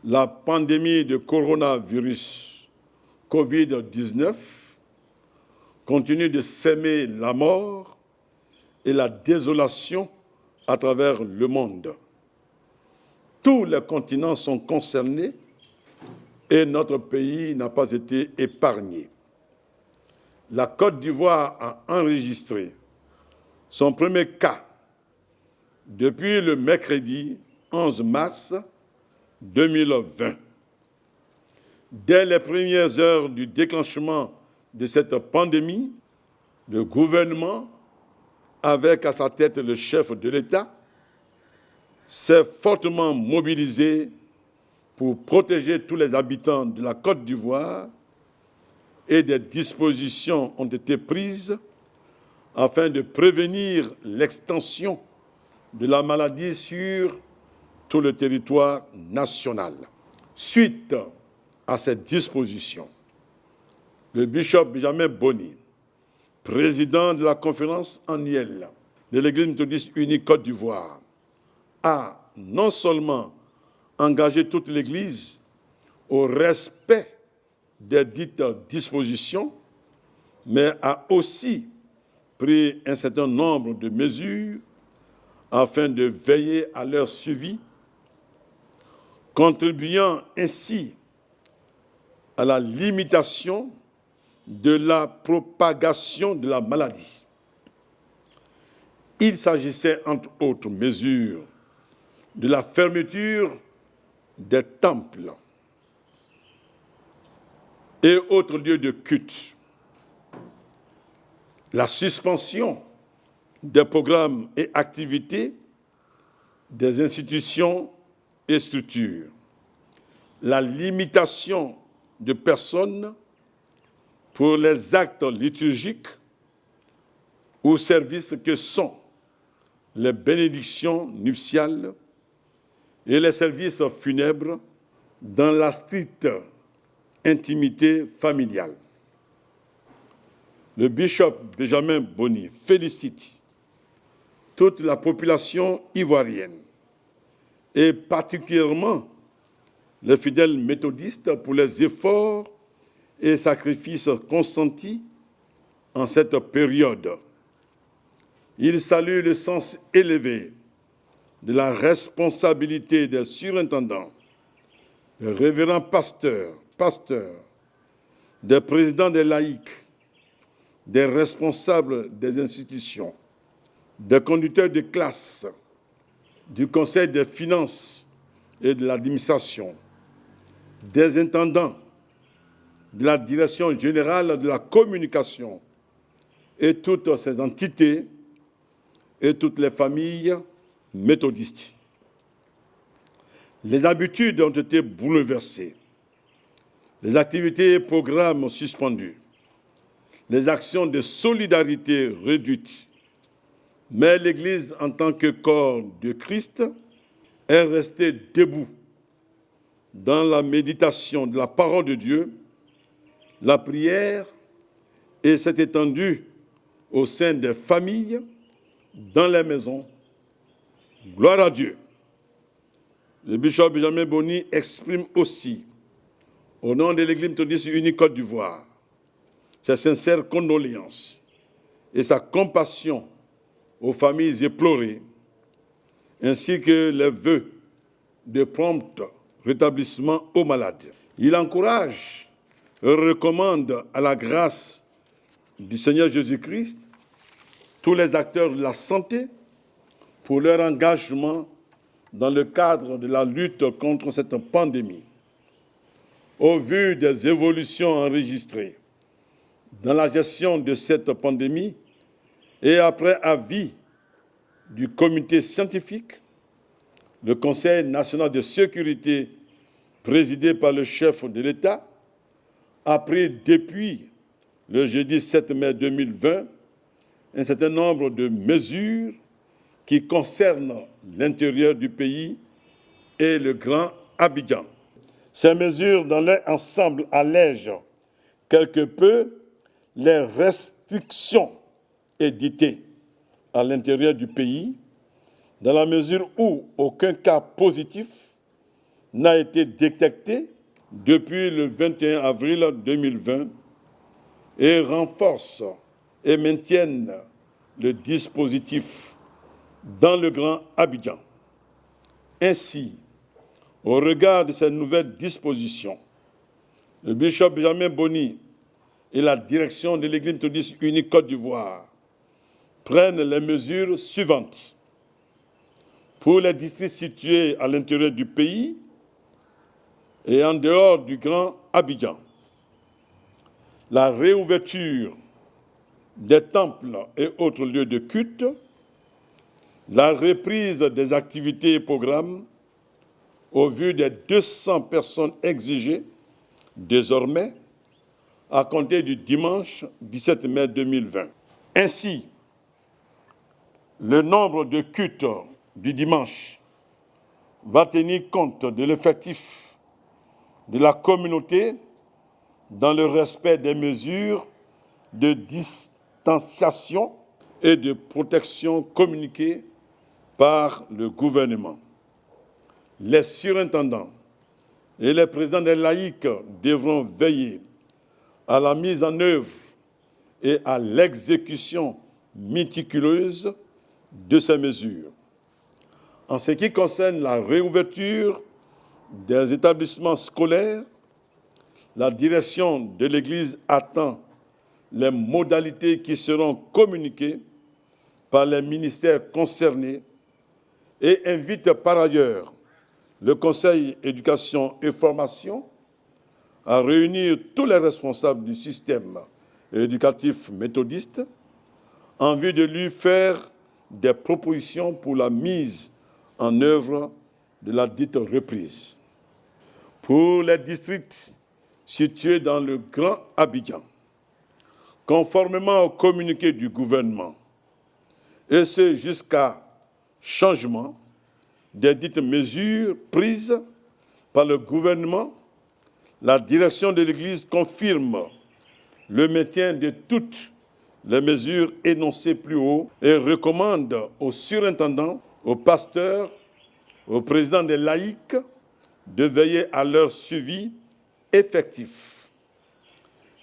La pandémie de coronavirus COVID-19 continue de sêmer la mort et la désolation à travers le monde. Tous les continents sont concernés et notre pays n'a pas été épargné. La Côte d'Ivoire a enregistré son premier cas depuis le mercredi 11 mars 2020. Dès les premières heures du déclenchement de cette pandémie, le gouvernement, avec à sa tête le chef de l'État, s'est fortement mobilisé pour protéger tous les habitants de la Côte d'Ivoire et des dispositions ont été prises afin de prévenir l'extension de la maladie sur tout le territoire national. Suite à cette disposition, le bishop Benjamin Boni, président de la conférence annuelle de l'Église méthodiste unie Côte d'Ivoire, a non seulement engagé toute l'Église au respect des dites dispositions, mais a aussi pris un certain nombre de mesures afin de veiller à leur suivi, contribuant ainsi à la limitation de la propagation de la maladie. Il s'agissait, entre autres mesures, de la fermeture des temples et autres lieux de culte, la suspension des programmes et activités des institutions et structures, la limitation de personnes pour les actes liturgiques ou services que sont les bénédictions nuptiales et les services funèbres dans la stricte intimité familiale. Le bishop Benjamin Boni félicite toute la population ivoirienne et particulièrement les fidèles méthodistes pour les efforts et sacrifices consentis en cette période. Il salue le sens élevé de la responsabilité des surintendants, des révérends pasteurs, des présidents des laïcs, des responsables des institutions, des conducteurs de classe, du Conseil des finances et de l'administration, des intendants, de la Direction générale de la communication et toutes ces entités et toutes les familles méthodistes. Les habitudes ont été bouleversées, les activités et programmes suspendus, les actions de solidarité réduites, mais l'Église, en tant que corps de Christ, est restée debout dans la méditation de la parole de Dieu, la prière, et s'est étendue au sein des familles, dans les maisons. Gloire à Dieu. Le bishop Benjamin Boni exprime aussi, au nom de l'Église méthodiste unie Côte d'Ivoire, ses sincères condoléances et sa compassion aux familles éplorées, ainsi que les vœux de prompt rétablissement aux malades. Il encourage et recommande à la grâce du Seigneur Jésus-Christ tous les acteurs de la santé pour leur engagement dans le cadre de la lutte contre cette pandémie. Au vu des évolutions enregistrées dans la gestion de cette pandémie et après avis du comité scientifique, le Conseil national de sécurité, présidé par le chef de l'État, a pris depuis le jeudi 7 mai 2020 un certain nombre de mesures qui concernent l'intérieur du pays et le Grand Abidjan. Ces mesures, dans leur ensemble, allègent quelque peu les restrictions éditées à l'intérieur du pays, dans la mesure où aucun cas positif n'a été détecté depuis le 21 avril 2020 et renforce et maintiennent le dispositif dans le Grand Abidjan. Ainsi, au regard de ces nouvelles dispositions, le bishop Benjamin Boni et la direction de l'Église méthodiste unie Côte d'Ivoire prennent les mesures suivantes. Pour les districts situés à l'intérieur du pays et en dehors du Grand Abidjan, la réouverture des temples et autres lieux de culte, la reprise des activités et programmes au vu des 200 personnes exigées désormais à compter du dimanche 17 mai 2020. Ainsi, le nombre de cultes du dimanche va tenir compte de l'effectif de la communauté dans le respect des mesures de distanciation et de protection communiquées par le gouvernement. Les surintendants et les présidents des laïcs devront veiller à la mise en œuvre et à l'exécution méticuleuse de ces mesures. En ce qui concerne la réouverture des établissements scolaires, la direction de l'Église attend les modalités qui seront communiquées par les ministères concernés et invite par ailleurs le Conseil éducation et formation à réunir tous les responsables du système éducatif méthodiste en vue de lui faire des propositions pour la mise en œuvre de la dite reprise. Pour les districts situés dans le Grand Abidjan, conformément au communiqué du gouvernement, et ce jusqu'à changement des dites mesures prises par le gouvernement, la direction de l'Église confirme le maintien de toutes les mesures énoncées plus haut et recommande aux surintendants, aux pasteurs, aux présidents des laïcs de veiller à leur suivi effectif.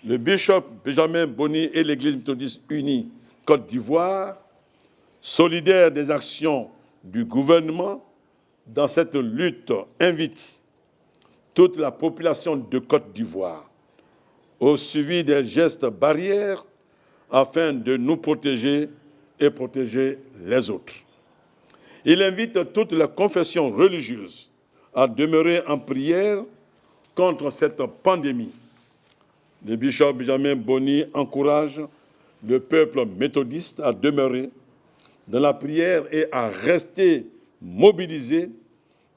Le bishop Benjamin Boni et l'Église méthodiste unie Côte d'Ivoire, solidaires des actions du gouvernement dans cette lutte, invitent toute la population de Côte d'Ivoire au suivi des gestes barrières afin de nous protéger et protéger les autres. Il invite toutes les confessions religieuses à demeurer en prière contre cette pandémie. Le bishop Benjamin Boni encourage le peuple méthodiste à demeurer dans la prière et à rester mobilisé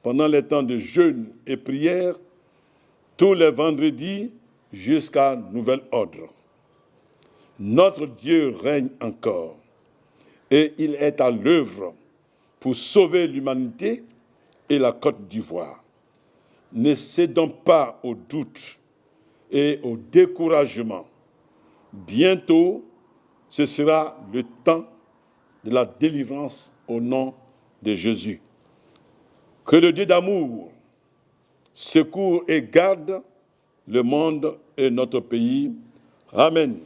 pendant les temps de jeûne et prière tous les vendredis jusqu'à nouvel ordre. Notre Dieu règne encore et il est à l'œuvre pour sauver l'humanité et la Côte d'Ivoire. Ne cédons pas au doute et au découragement. Bientôt, ce sera le temps de la délivrance au nom de Jésus. Que le Dieu d'amour secours et garde le monde et notre pays. Amen.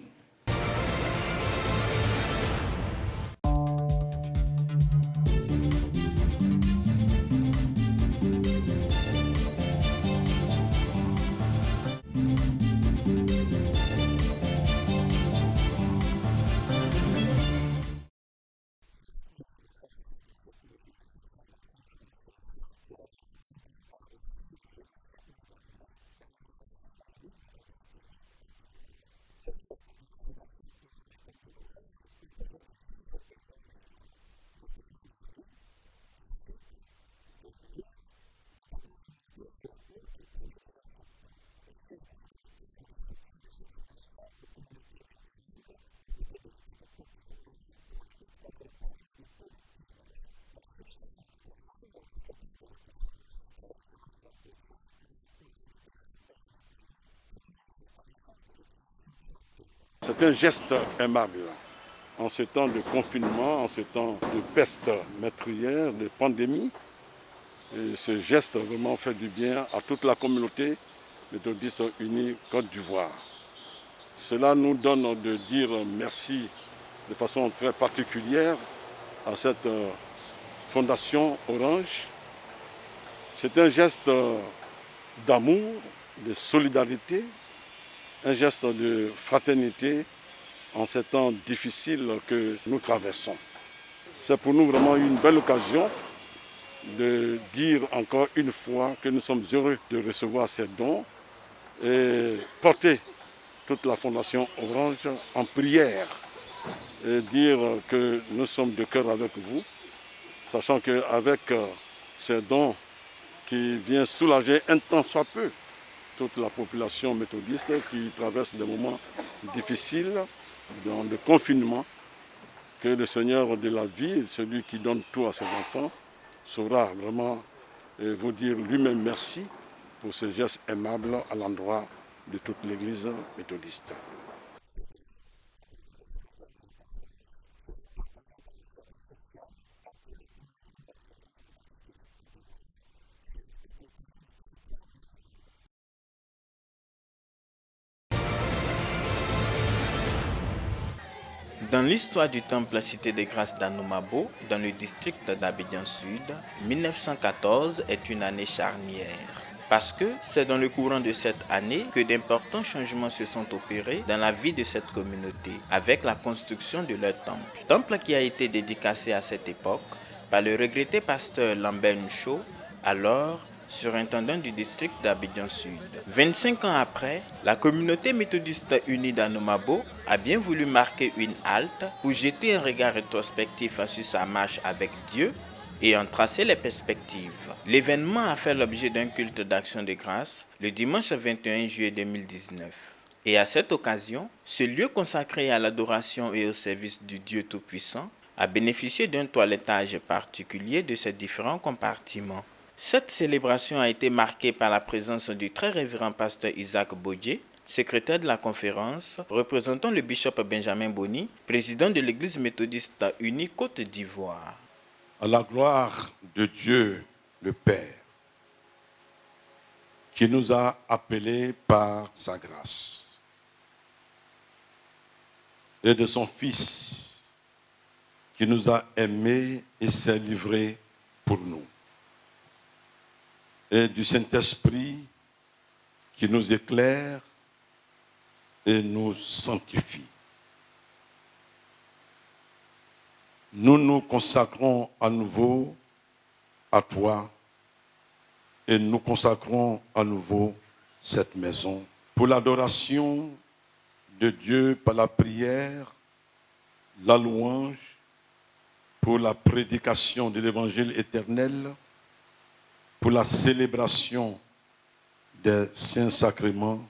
C'est un geste aimable. En ces temps de confinement, en ces temps de peste meurtrière, de pandémie, Et ce geste vraiment fait du bien à toute la communauté méthodiste unie Côte d'Ivoire. Cela nous donne de dire merci de façon très particulière à cette fondation Orange. C'est un geste d'amour, de solidarité, un geste de fraternité en ces temps difficiles que nous traversons. C'est pour nous vraiment une belle occasion de dire encore une fois que nous sommes heureux de recevoir ces dons et porter toute la Fondation Orange en prière et dire que nous sommes de cœur avec vous, sachant qu'avec ces dons qui viennent soulager un tant soit peu toute la population méthodiste qui traverse des moments difficiles dans le confinement, que le Seigneur de la vie, celui qui donne tout à ses enfants, saura vraiment vous dire lui-même merci pour ce geste aimable à l'endroit de toute l'Église méthodiste. Dans l'histoire du temple Cité des Grâces d'Anoumabo, dans le district d'Abidjan Sud, 1914 est une année charnière. Parce que c'est dans le courant de cette année que d'importants changements se sont opérés dans la vie de cette communauté, avec la construction de leur temple. Temple qui a été dédicacé à cette époque par le regretté pasteur Lambert Ncho, alors surintendant du district d'Abidjan Sud. 25 ans après, la communauté méthodiste unie d'Anoumabo a bien voulu marquer une halte pour jeter un regard rétrospectif sur sa marche avec Dieu et en tracer les perspectives. L'événement a fait l'objet d'un culte d'action de grâce le dimanche 21 juillet 2019. Et à cette occasion, ce lieu consacré à l'adoration et au service du Dieu Tout-Puissant a bénéficié d'un toilettage particulier de ses différents compartiments. Cette célébration a été marquée par la présence du très révérend pasteur Isaac Bodje, secrétaire de la conférence, représentant le bishop Benjamin Boni, président de l'Église méthodiste unie Côte d'Ivoire. À la gloire de Dieu le Père, qui nous a appelés par sa grâce, et de son Fils, qui nous a aimés et s'est livré pour nous, et du Saint-Esprit qui nous éclaire et nous sanctifie. Nous nous consacrons à nouveau à toi et nous consacrons à nouveau cette maison pour l'adoration de Dieu par la prière, la louange, pour la prédication de l'évangile éternel, pour la célébration des saints sacrements.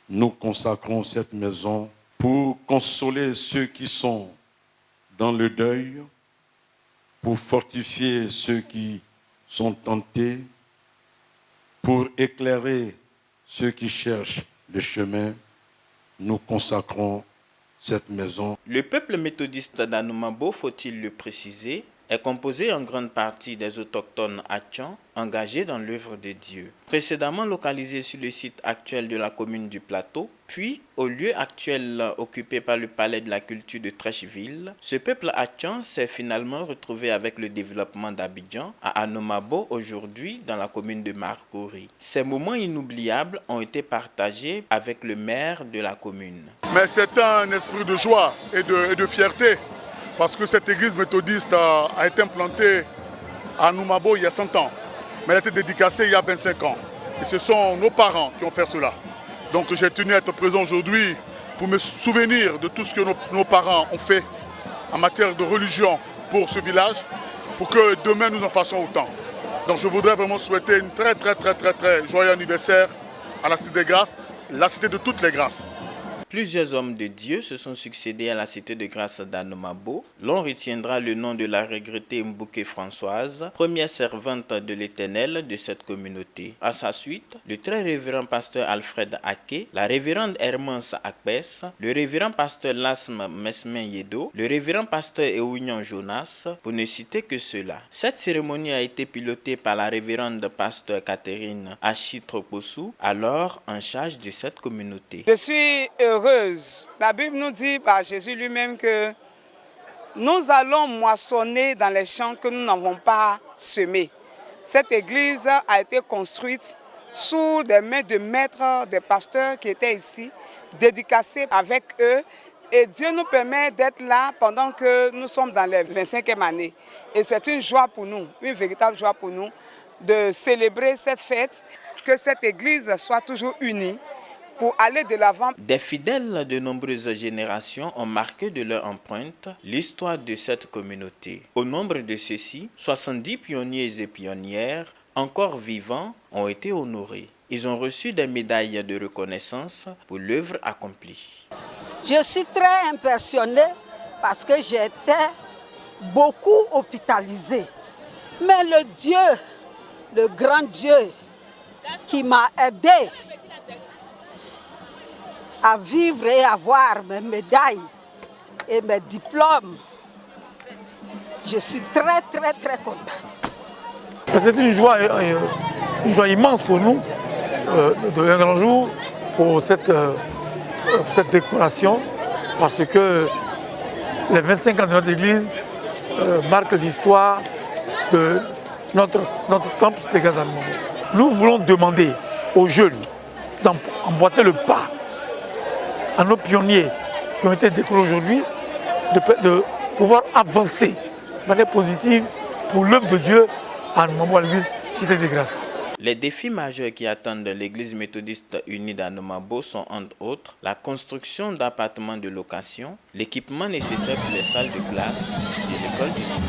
Nous consacrons cette maison pour consoler ceux qui sont dans le deuil, pour fortifier ceux qui sont tentés, pour éclairer ceux qui cherchent le chemin. Nous consacrons cette maison. Le peuple méthodiste d'Anoumabo, faut-il le préciser, est composé en grande partie des autochtones Hatchans engagés dans l'œuvre de Dieu. Précédemment localisé sur le site actuel de la commune du Plateau, puis au lieu actuel occupé par le palais de la culture de Trècheville, ce peuple Hatchan s'est finalement retrouvé avec le développement d'Abidjan à Anoumabo aujourd'hui dans la commune de Marcory. Ces moments inoubliables ont été partagés avec le maire de la commune. Mais c'est un esprit de joie et de fierté. Parce que cette église méthodiste a été implantée à Anoumabo il y a 100 ans. Mais elle a été dédicacée il y a 25 ans. Et ce sont nos parents qui ont fait cela. Donc j'ai tenu à être présent aujourd'hui pour me souvenir de tout ce que nos parents ont fait en matière de religion pour ce village, pour que demain nous en fassions autant. Donc je voudrais vraiment souhaiter une très joyeux anniversaire à la Cité des Grâces, la cité de toutes les grâces. Plusieurs hommes de Dieu se sont succédés à la cité de grâce d'Anomabo. L'on retiendra le nom de la regrettée Mbouké Françoise, première servante de l'Éternel de cette communauté. À sa suite, le très révérend pasteur Alfred Ake, la révérende Hermance Akpes, le révérend pasteur Lasme Mesmen Yedo, le révérend pasteur Eounian Jonas, pour ne citer que cela. Cette cérémonie a été pilotée par la révérende pasteur Catherine Achitroposu, alors en charge de cette communauté. Je suis heureuse. La Bible nous dit par Jésus lui-même que nous allons moissonner dans les champs que nous n'avons pas semés. Cette église a été construite sous des mains de maîtres, des pasteurs qui étaient ici, dédicacés avec eux. Et Dieu nous permet d'être là pendant que nous sommes dans les 25e année. Et c'est une joie pour nous, une véritable joie pour nous, de célébrer cette fête, que cette église soit toujours unie, pour aller de l'avant. Des fidèles de nombreuses générations ont marqué de leur empreinte l'histoire de cette communauté. Au nombre de ceux-ci, 70 pionniers et pionnières, encore vivants, ont été honorés. Ils ont reçu des médailles de reconnaissance pour l'œuvre accomplie. Je suis très impressionnée parce que j'étais beaucoup hospitalisée. Mais le Dieu, le grand Dieu qui m'a aidée à vivre et avoir mes médailles et mes diplômes, je suis très contente. C'est une joie immense pour nous, de un grand jour, pour cette décoration, parce que les 25 ans de notre église marquent l'histoire de notre temple de grâce d'Anomabo. Nous voulons demander aux jeunes d'emboîter le pas à nos pionniers qui ont été découverts aujourd'hui, de pouvoir avancer de manière positive pour l'œuvre de Dieu à Anomabo, à l'église Cité des Grâces. Les défis majeurs qui attendent l'église méthodiste unie d'Anomabo sont entre autres la construction d'appartements de location, l'équipement nécessaire pour les salles de classe et l'école du dimanche.